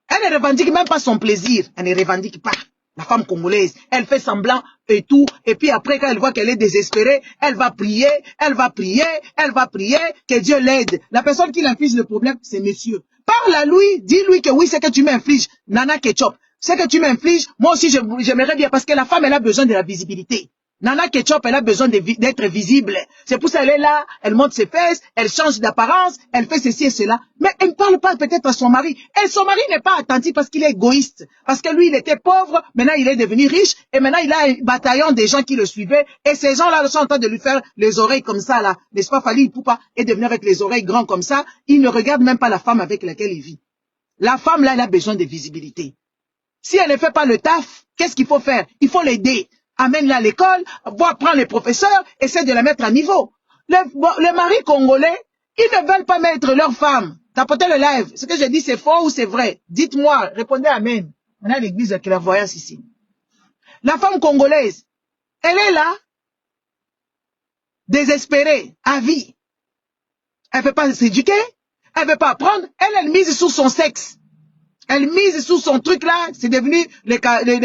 Elle ne revendique même pas son plaisir. Elle ne revendique pas. La femme congolaise, elle fait semblant et tout. Et puis après, quand elle voit qu'elle est désespérée, elle va prier, elle va prier, elle va prier, que Dieu l'aide. La personne qui l'inflige le problème, c'est monsieur. Parle à lui, dis-lui que oui, c'est que tu m'infliges. Nana Ketchup, c'est que tu m'infliges. Moi aussi, j'aimerais bien parce que la femme, elle a besoin de la visibilité. Nana Ketchup, elle a besoin d'être visible. C'est pour ça qu'elle est là, elle monte ses fesses, elle change d'apparence, elle fait ceci et cela. Mais elle ne parle pas peut-être à son mari. Et son mari n'est pas attentif parce qu'il est égoïste. Parce que lui, il était pauvre, maintenant il est devenu riche, et maintenant il a un bataillon des gens qui le suivaient. Et ces gens-là sont en train de lui faire les oreilles comme ça, là. N'est-ce pas, Fali Poupa est devenu avec les oreilles grandes comme ça. Il ne regarde même pas la femme avec laquelle il vit. La femme, là, elle a besoin de visibilité. Si elle ne fait pas le taf, qu'est-ce qu'il faut faire? Il faut l'aider. Amène-la à l'école, voir prendre les professeurs, essaie de la mettre à niveau. Les maris congolais, ils ne veulent pas mettre leurs femmes. Tapotez le live. Ce que je dis, c'est faux ou c'est vrai? Dites-moi, répondez amen. On a l'église de clairvoyance ici. La femme congolaise, elle est là, désespérée, à vie. Elle ne veut pas s'éduquer, elle ne veut pas apprendre, elle mise sur son sexe. Elle mise sur son truc là, c'est devenu les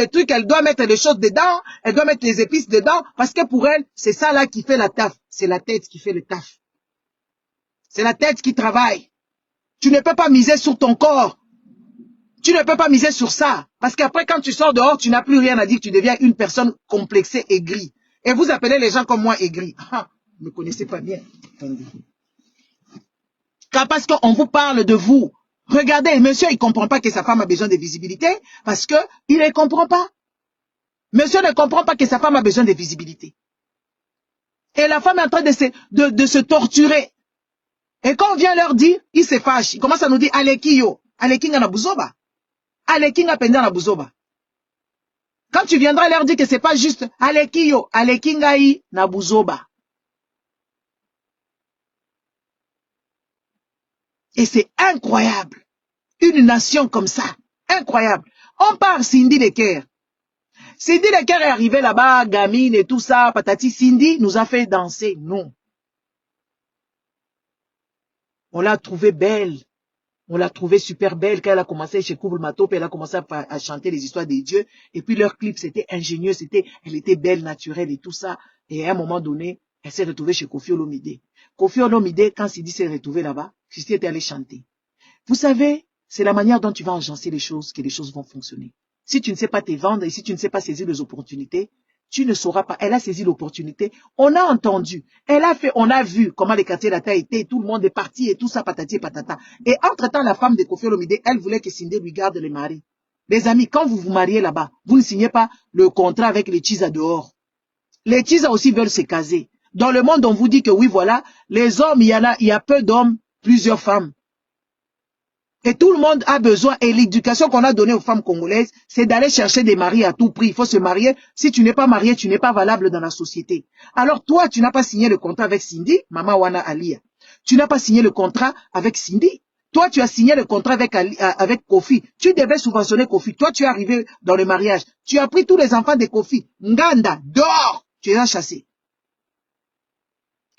trucs, elle doit mettre les choses dedans, elle doit mettre les épices dedans, parce que pour elle, c'est ça là qui fait la taf. C'est la tête qui fait le taf. C'est la tête qui travaille. Tu ne peux pas miser sur ton corps. Tu ne peux pas miser sur ça. Parce qu'après, quand tu sors dehors, tu n'as plus rien à dire, tu deviens une personne complexée, aigrie. Et vous appelez les gens comme moi aigris. Ah, vous ne me connaissez pas bien. Attendez. Car parce qu'on vous parle de vous. Regardez, monsieur, il ne comprend pas que sa femme a besoin de visibilité parce qu'il ne comprend pas. Monsieur ne comprend pas que sa femme a besoin de visibilité. Et la femme est en train de se torturer. Et quand on vient leur dire, ils se fâchent. Ils commencent à nous dire, Alekiyo, Alekinga na buzoba. Alekinga penda na buzoba. Quand tu viendras leur dire que c'est pas juste, Alekiyo, Alekinga i na buzoba. Et c'est incroyable. Une nation comme ça. Incroyable. On parle Cindy Lecker. Cindy Lecker est arrivée là-bas, gamine et tout ça, patati. Cindy nous a fait danser. Non. On l'a trouvée belle. On l'a trouvée super belle quand elle a commencé chez Koubou Mato, puis elle a commencé à chanter les histoires des dieux. Et puis leur clip, c'était ingénieux, elle était belle, naturelle et tout ça. Et à un moment donné, elle s'est retrouvée chez Koffi Olomide. Koffi Olomide, quand Cindy s'est retrouvée là-bas, Cindy était allée chanter. Vous savez, c'est la manière dont tu vas agencer les choses que les choses vont fonctionner. Si tu ne sais pas te vendre et si tu ne sais pas saisir les opportunités, tu ne sauras pas. Elle a saisi l'opportunité. On a entendu. On a vu comment les quartiers latin étaient. Tout le monde est parti et tout ça, patati et patata. Et entre-temps, la femme de Koffi Olomide, elle voulait que Cindy lui garde les maris. Les amis, quand vous vous mariez là-bas, vous ne signez pas le contrat avec les Tchisa dehors. Les Tchisa aussi veulent se caser. Dans le monde, on vous dit que oui, voilà, les hommes, il y a peu d'hommes, plusieurs femmes. Et tout le monde a besoin, et l'éducation qu'on a donnée aux femmes congolaises, c'est d'aller chercher des maris à tout prix. Il faut se marier. Si tu n'es pas marié, tu n'es pas valable dans la société. Alors toi, tu n'as pas signé le contrat avec Cindy, Mama Wana Alia. Tu n'as pas signé le contrat avec Cindy. Toi, tu as signé le contrat avec Kofi. Tu devais subventionner Kofi. Toi, tu es arrivé dans le mariage. Tu as pris tous les enfants de Kofi. Nganda, dehors. Tu les as chassés.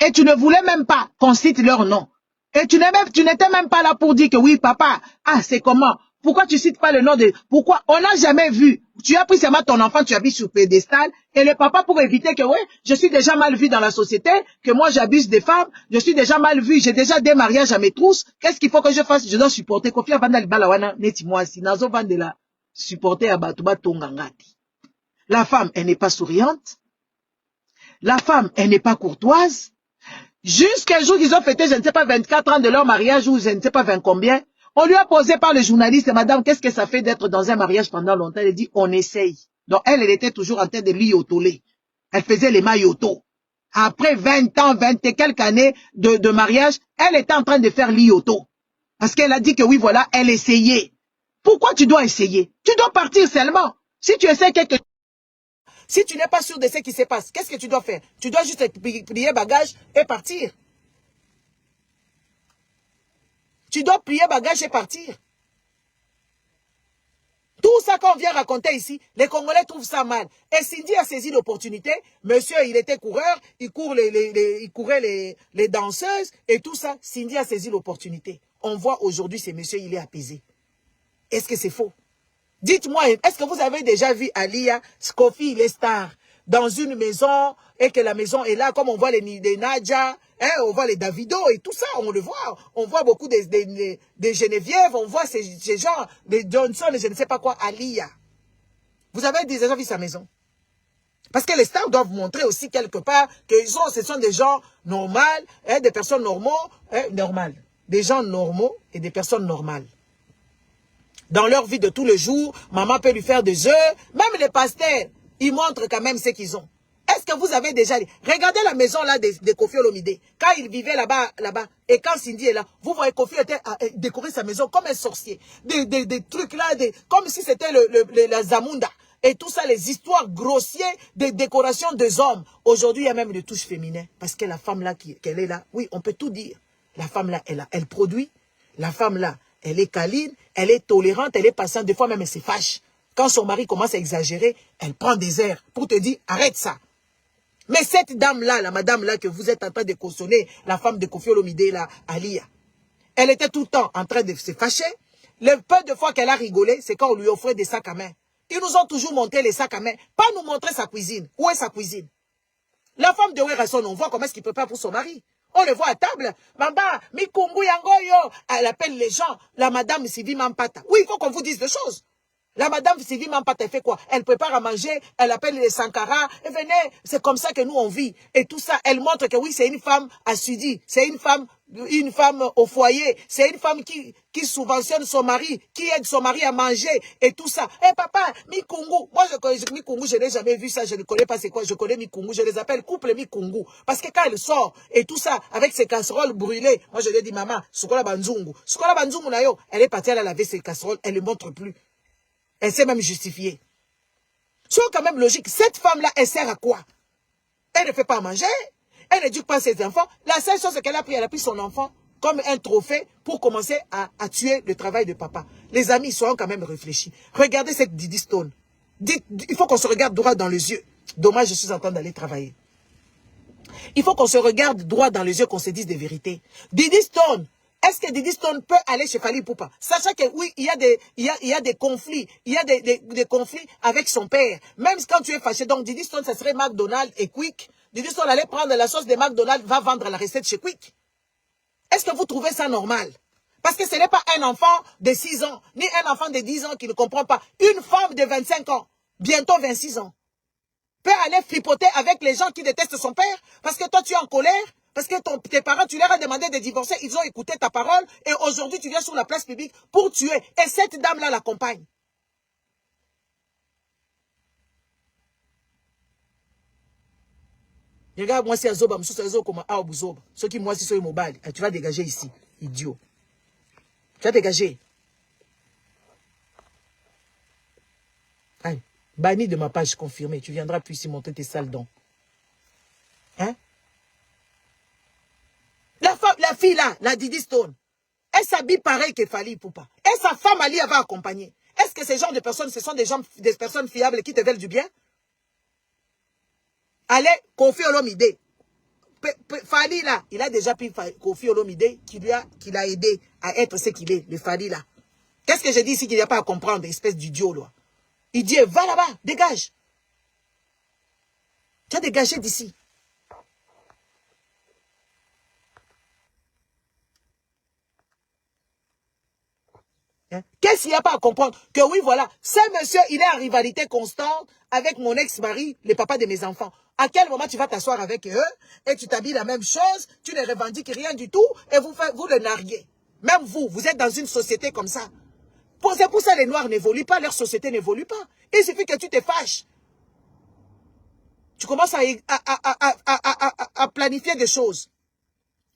Et tu ne voulais même pas qu'on cite leur nom. Et tu n'étais même pas là pour dire que oui, papa, ah, c'est comment? Pourquoi tu cites pas le nom de... Pourquoi? On n'a jamais vu. Tu as pris seulement ton enfant, tu habites sur pédestal, et le papa pour éviter que, ouais, je suis déjà mal vu dans la société, que moi j'abuse des femmes, je suis déjà mal vu, j'ai déjà des mariages à mes trousses, qu'est-ce qu'il faut que je fasse? Je dois supporter. Kofi Avanda Balawana, neti moi si, nazo vandela, supporter Abatuba Tongangati. La femme, elle n'est pas souriante. La femme, elle n'est pas courtoise. Jusqu'à jour qu'ils ont fêté, je ne sais pas, 24 ans de leur mariage ou je ne sais pas 20 combien, on lui a posé par le journaliste, madame, qu'est-ce que ça fait d'être dans un mariage pendant longtemps? Elle dit, on essaye. Donc elle était toujours en train de l'yotoler. Elle faisait les maillotos. Après 20 ans, 20 et quelques années de mariage, elle était en train de faire l'IOTO. Parce qu'elle a dit que oui, voilà, elle essayait. Pourquoi tu dois essayer? Tu dois partir seulement. Si tu essaies quelque chose, si tu n'es pas sûr de ce qui se passe, qu'est-ce que tu dois faire? Tu dois juste plier bagage et partir. Tu dois plier bagage et partir. Tout ça qu'on vient raconter ici, les Congolais trouvent ça mal. Et Cindy a saisi l'opportunité. Monsieur, il était coureur, il courait les danseuses et tout ça. Cindy a saisi l'opportunité. On voit aujourd'hui, ce monsieur, il est apaisé. Est-ce que c'est faux? Dites-moi, est-ce que vous avez déjà vu Alia, Skofi, il est star, dans une maison, et que la maison est là, comme on voit les Nadja, hein, on voit les Davido et tout ça, on le voit. On voit beaucoup des Geneviève, on voit ces gens, des Johnson et je ne sais pas quoi, Alia. Vous avez déjà vu sa maison? Parce que les stars doivent montrer aussi quelque part que ce sont des gens normaux, hein, des personnes normales. Des gens normaux et des personnes normales. Dans leur vie de tous les jours, maman peut lui faire des œufs. Même les pasteurs, ils montrent quand même ce qu'ils ont. Est-ce que vous avez déjà... Regardez la maison là de Koffi Olomide. Quand il vivait là-bas, et quand Cindy est là, vous voyez Koffi était à décorer sa maison comme un sorcier. Des trucs là, comme si c'était la Zamunda. Et tout ça, les histoires grossières des décorations des hommes. Aujourd'hui, il y a même des touches féminines. Parce que la femme là, qu'elle est là, oui, on peut tout dire. La femme là, elle produit. La femme là, elle est câline, elle est tolérante, elle est patiente. Des fois même, elle se fâche. Quand son mari commence à exagérer, elle prend des airs pour te dire, arrête ça. Mais cette dame-là, la madame-là que vous êtes en train de consoler, la femme de Koffi Olomide, là, Alia, elle était tout le temps en train de se fâcher. Le peu de fois qu'elle a rigolé, c'est quand on lui offrait des sacs à main. Ils nous ont toujours montré les sacs à main, pas nous montrer sa cuisine. Où est sa cuisine? La femme de Werrason, on voit comment est-ce qu'il prépare pour son mari. On le voit à table. Mamba, Mikungu Yangoyo. Elle appelle les gens. La madame Sylvie Mampata. Oui, il faut qu'on vous dise des choses. La madame Sylvie Mampata, elle fait quoi? Elle prépare à manger. Elle appelle les Sankara. Et venez, c'est comme ça que nous on vit. Et tout ça, elle montre que oui, c'est une femme assidue. C'est une femme au foyer. C'est une femme qui subventionne son mari, qui aide son mari à manger et tout ça. Eh papa, Mikungu. Moi, je connais Mikungu, je n'ai jamais vu ça. Je ne connais pas c'est quoi. Je connais Mikungu. Je les appelle couple Mikungu. Parce que quand elle sort et tout ça, avec ses casseroles brûlées, moi je lui ai dit, maman, Sukola Banzungu. Sukola Banzungu, elle est partie, elle a lavé ses casseroles. Elle ne montre plus. Elle s'est même justifiée. C'est quand même logique. Cette femme-là, elle sert à quoi? Elle ne fait pas manger. Elle n'éduque pas ses enfants. La seule chose qu'elle a pris, elle a pris son enfant comme un trophée pour commencer à tuer le travail de papa. Les amis, soyons quand même réfléchis. Regardez cette Didi Stone. Il faut qu'on se regarde droit dans les yeux. Dommage, je suis en train d'aller travailler. Il faut qu'on se regarde droit dans les yeux, qu'on se dise des vérités. Didi Stone, est-ce que Didi Stone peut aller chez Fally Ipupa? Sachant que oui, il y a des conflits. Il y a des conflits avec son père. Même quand tu es fâché, donc Didi Stone, ça serait McDonald's et Quick. Didi Stone allait prendre la sauce de McDonald's, va vendre la recette chez Quick. Est-ce que vous trouvez ça normal? Parce que ce n'est pas un enfant de 6 ans, ni un enfant de 10 ans qui ne comprend pas. Une femme de 25 ans, bientôt 26 ans, peut aller fripoter avec les gens qui détestent son père parce que toi tu es en colère, parce que tes parents, tu leur as demandé de divorcer, ils ont écouté ta parole et aujourd'hui tu viens sur la place publique pour tuer. Et cette dame-là l'accompagne. Regarde, moi, c'est Azoba, ce qui moi, c'est sur mobile. Tu vas dégager ici, idiot. Tu vas dégager. Allez, banni de ma page confirmée. Tu viendras plus ici montrer tes sales dents. Hein? La fille là, la Didi Stone, elle s'habille pareil que Fally Ipupa. Et sa femme Ali va accompagner. Est-ce que ces genres de personnes, ce sont des personnes fiables qui te veulent du bien? Allez, Koffi Olomide. Fally là, il a déjà pris Koffi Olomide qui l'a aidé à être ce qu'il est, le Fally là. Qu'est-ce que je dis ici qu'il n'y a pas à comprendre, espèce d'idiot là? Il dit, va là-bas, dégage. Tu as dégagé d'ici. Hein? Qu'est-ce qu'il n'y a pas à comprendre? Que oui, voilà, ce monsieur, il est en rivalité constante avec mon ex-mari, le papa de mes enfants. À quel moment tu vas t'asseoir avec eux et tu t'habilles la même chose, tu ne revendiques rien du tout et vous le narguez. Même vous êtes dans une société comme ça. C'est pour ça que les Noirs n'évoluent pas, leur société n'évolue pas. Il suffit que tu te fâches. Tu commences à planifier des choses.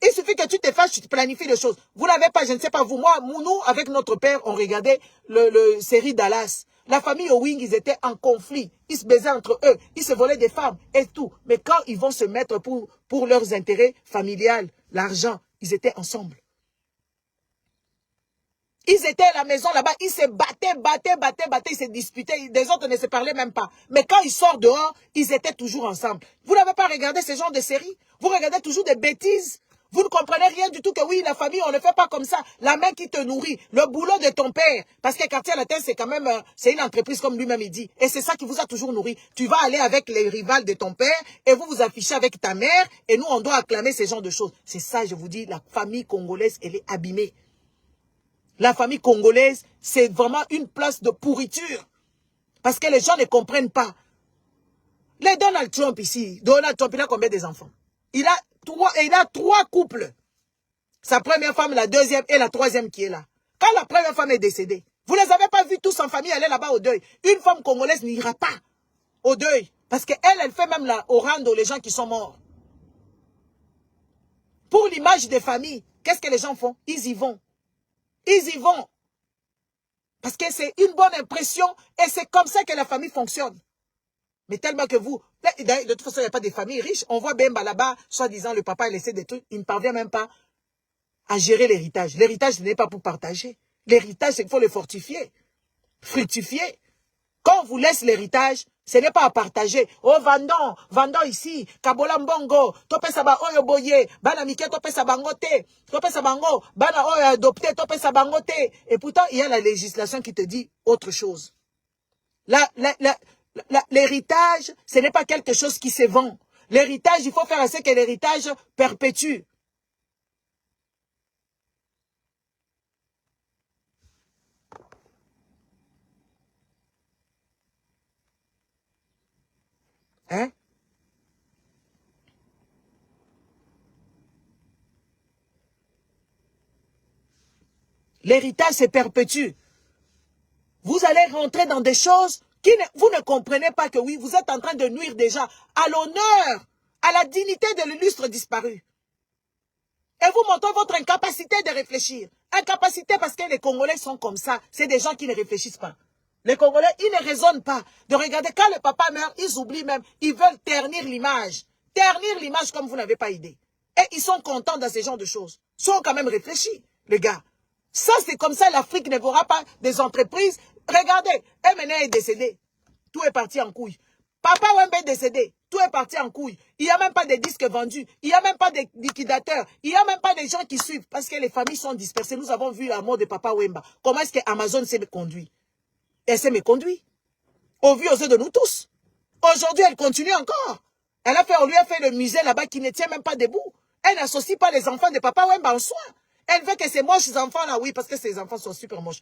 Il suffit que tu te fasses, tu te planifies des choses. Vous n'avez pas, je ne sais pas vous, moi, nous, avec notre père, on regardait le série Dallas. La famille Owing, ils étaient en conflit. Ils se baisaient entre eux. Ils se volaient des femmes et tout. Mais quand ils vont se mettre pour leurs intérêts familiales, l'argent, ils étaient ensemble. Ils étaient à la maison là-bas, ils se battaient, ils se disputaient, des autres ne se parlaient même pas. Mais quand ils sortent dehors, ils étaient toujours ensemble. Vous n'avez pas regardé ce genre de série? Vous regardez toujours des bêtises? Vous ne comprenez rien du tout que oui, la famille, on ne fait pas comme ça. La main qui te nourrit, le boulot de ton père. Parce que Quartier Latin, c'est quand même, c'est une entreprise comme lui-même il dit. Et c'est ça qui vous a toujours nourri. Tu vas aller avec les rivales de ton père et vous vous affichez avec ta mère et nous, on doit acclamer ce genre de choses. C'est ça, je vous dis, la famille congolaise, elle est abîmée. La famille congolaise, c'est vraiment une place de pourriture. Parce que les gens ne comprennent pas. Les Donald Trump ici, Donald Trump, il a combien d'enfants? Il a trois couples. Sa première femme, la deuxième et la troisième qui est là. Quand la première femme est décédée, vous ne les avez pas vus tous en famille aller là-bas au deuil. Une femme congolaise n'ira pas au deuil. Parce qu'elle, elle fait même au rando les gens qui sont morts. Pour l'image des familles, qu'est-ce que les gens font? Ils y vont. Ils y vont. Parce que c'est une bonne impression et c'est comme ça que la famille fonctionne. Mais tellement que vous... De toute façon, il n'y a pas de familles riches. On voit Bemba là-bas, soi-disant, le papa a laissé des trucs. Il ne parvient même pas à gérer l'héritage. L'héritage, ce n'est pas pour partager. L'héritage, c'est qu'il faut le fortifier, fructifier. Quand on vous laisse l'héritage, ce n'est pas à partager. Oh, vendons ici, Kabola Mbongo, tope saba oyo boye, bana mike tope sabangote, tope sabango, bana oyo adopté, tope sabangote. Et pourtant, il y a la législation qui te dit autre chose. L'héritage, ce n'est pas quelque chose qui se vend. L'héritage, il faut faire en sorte que l'héritage perpétue. Hein? L'héritage se perpétue. Vous allez rentrer dans des choses vous ne comprenez pas que oui, vous êtes en train de nuire déjà à l'honneur, à la dignité de l'illustre disparu. Et vous montrez votre incapacité de réfléchir. Incapacité parce que les Congolais sont comme ça. C'est des gens qui ne réfléchissent pas. Les Congolais, ils ne raisonnent pas. De regarder, quand le papa meurt, ils oublient même. Ils veulent ternir l'image. Ternir l'image comme vous n'avez pas idée. Et ils sont contents dans ce genre de choses. Ils sont quand même réfléchis, les gars. Ça, c'est comme ça, l'Afrique ne verra pas des entreprises. Regardez, MNA est décédé. Tout est parti en couille. Papa Wembe est décédé. Tout est parti en couille. Il n'y a même pas de disques vendus. Il n'y a même pas de liquidateurs. Il n'y a même pas de gens qui suivent. Parce que les familles sont dispersées. Nous avons vu la mort de Papa Wemba. Comment est-ce que Amazon s'est conduit? Elle s'est méconduite. Au vu aux yeux de nous tous. Aujourd'hui, elle continue encore. On lui a fait le musée là-bas qui ne tient même pas debout. Elle n'associe pas les enfants de Papa Wemba en soin. Elle veut que ces moches enfants-là, oui, parce que ces enfants sont super moches.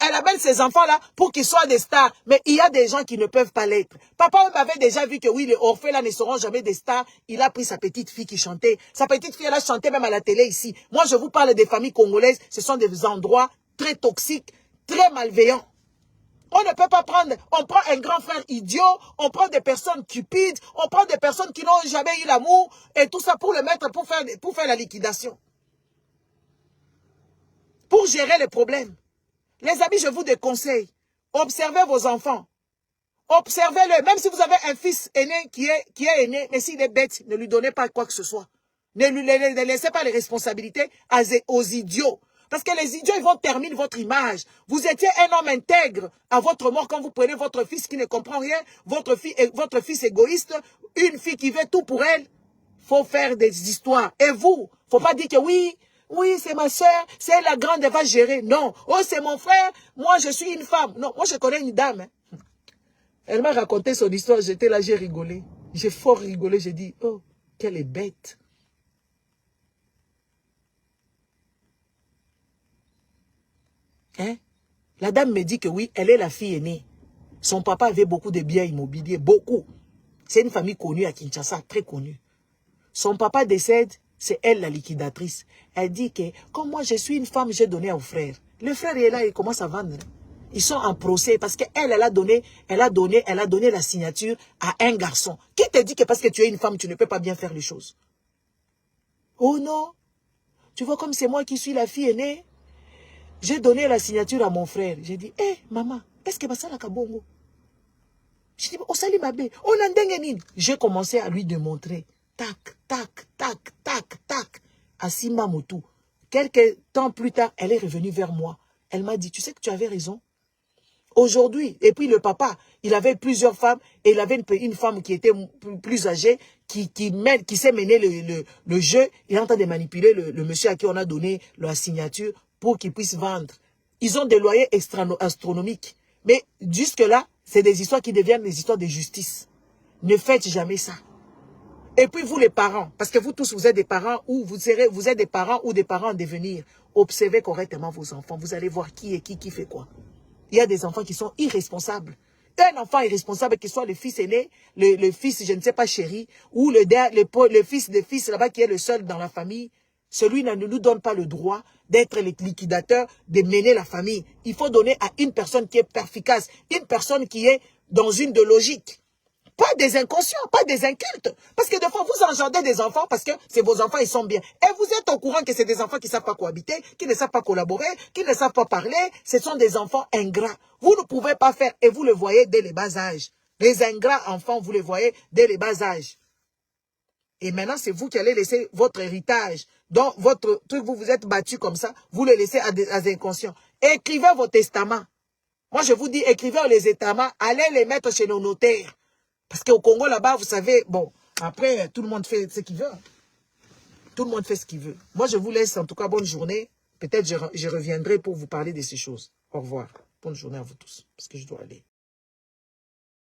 Elle appelle ces enfants-là pour qu'ils soient des stars. Mais il y a des gens qui ne peuvent pas l'être. Papa Wemba avait déjà vu que oui, les orphelins ne seront jamais des stars. Il a pris sa petite fille qui chantait. Sa petite fille, elle a chanté même à la télé ici. Moi, je vous parle des familles congolaises. Ce sont des endroits très toxiques, très malveillants. On ne peut pas prendre, on prend un grand frère idiot, on prend des personnes cupides, on prend des personnes qui n'ont jamais eu l'amour et tout ça pour le mettre, pour faire la liquidation. Pour gérer les problèmes. Les amis, je vous déconseille. Observez vos enfants. Observez-le. Même si vous avez un fils aîné qui est aîné, mais s'il est bête, ne lui donnez pas quoi que ce soit. Ne laissez pas les responsabilités aux idiots. Parce que les idiots, ils vont terminer votre image. Vous étiez un homme intègre à votre mort quand vous prenez votre fils qui ne comprend rien, votre fils égoïste, une fille qui veut tout pour elle. Faut faire des histoires. Et vous, faut pas dire que oui, c'est ma soeur, c'est la grande, elle va gérer. Non. Oh, c'est mon frère, moi je suis une femme. Non, moi je connais une dame. Hein. Elle m'a raconté son histoire, j'étais là, j'ai rigolé. J'ai fort rigolé, j'ai dit, oh, qu'elle est bête. Hein? La dame me dit que oui, elle est la fille aînée. Son papa avait beaucoup de biens immobiliers, beaucoup. C'est une famille connue à Kinshasa, très connue. Son papa décède, c'est elle la liquidatrice. Elle dit que, comme moi je suis une femme, j'ai donné au frère. Le frère est là, il commence à vendre. Ils sont en procès parce qu'elle, elle a donné la signature à un garçon. Qui te dit que parce que tu es une femme, tu ne peux pas bien faire les choses? Oh non! Tu vois, comme c'est moi qui suis la fille aînée, j'ai donné la signature à mon frère. J'ai dit, hé, maman, est-ce que ça la kabongo? J'ai dit, oh, salut ma belle, on a ndengenine. J'ai commencé à lui démontrer. Tac, tac, tac, tac, tac. À Sima Motou. Quelques temps plus tard, elle est revenue vers moi. Elle m'a dit, tu sais que tu avais raison. Aujourd'hui, et puis le papa, il avait plusieurs femmes et il avait une femme qui était plus âgée, qui s'est mené le jeu. Il est en train de manipuler le monsieur à qui on a donné la signature pour qu'il puisse vendre. Ils ont des loyers astronomiques. Mais jusque-là, c'est des histoires qui deviennent des histoires de justice. Ne faites jamais ça. Et puis vous les parents, parce que vous tous vous êtes des parents ou vous êtes des parents ou des parents en devenir. Observez correctement vos enfants. Vous allez voir qui est qui fait quoi. Il y a des enfants qui sont irresponsables. Un enfant irresponsable, qu'il soit le fils aîné, le fils, je ne sais pas, chéri, ou le fils de fils là-bas qui est le seul dans la famille, celui ne nous donne pas le droit d'être le liquidateur, de mener la famille. Il faut donner à une personne qui est perspicace, une personne qui est dans une de logique. Pas des inconscients, pas des incultes. Parce que des fois, vous engendrez des enfants parce que c'est vos enfants, ils sont bien. Et vous êtes au courant que c'est des enfants qui ne savent pas cohabiter, qui ne savent pas collaborer, qui ne savent pas parler. Ce sont des enfants ingrats. Vous ne pouvez pas faire et vous le voyez dès les bas âges. Les ingrats enfants, vous les voyez dès les bas âges. Et maintenant, c'est vous qui allez laisser votre héritage. Donc, votre truc, vous vous êtes battu comme ça, vous le laissez à des inconscients. Écrivez vos testaments. Moi, je vous dis, écrivez les testaments, allez les mettre chez nos notaires. Parce qu'au Congo, là-bas, vous savez, bon, après, tout le monde fait ce qu'il veut. Tout le monde fait ce qu'il veut. Moi, je vous laisse, en tout cas, bonne journée. Peut-être je reviendrai pour vous parler de ces choses. Au revoir. Bonne journée à vous tous, parce que je dois aller.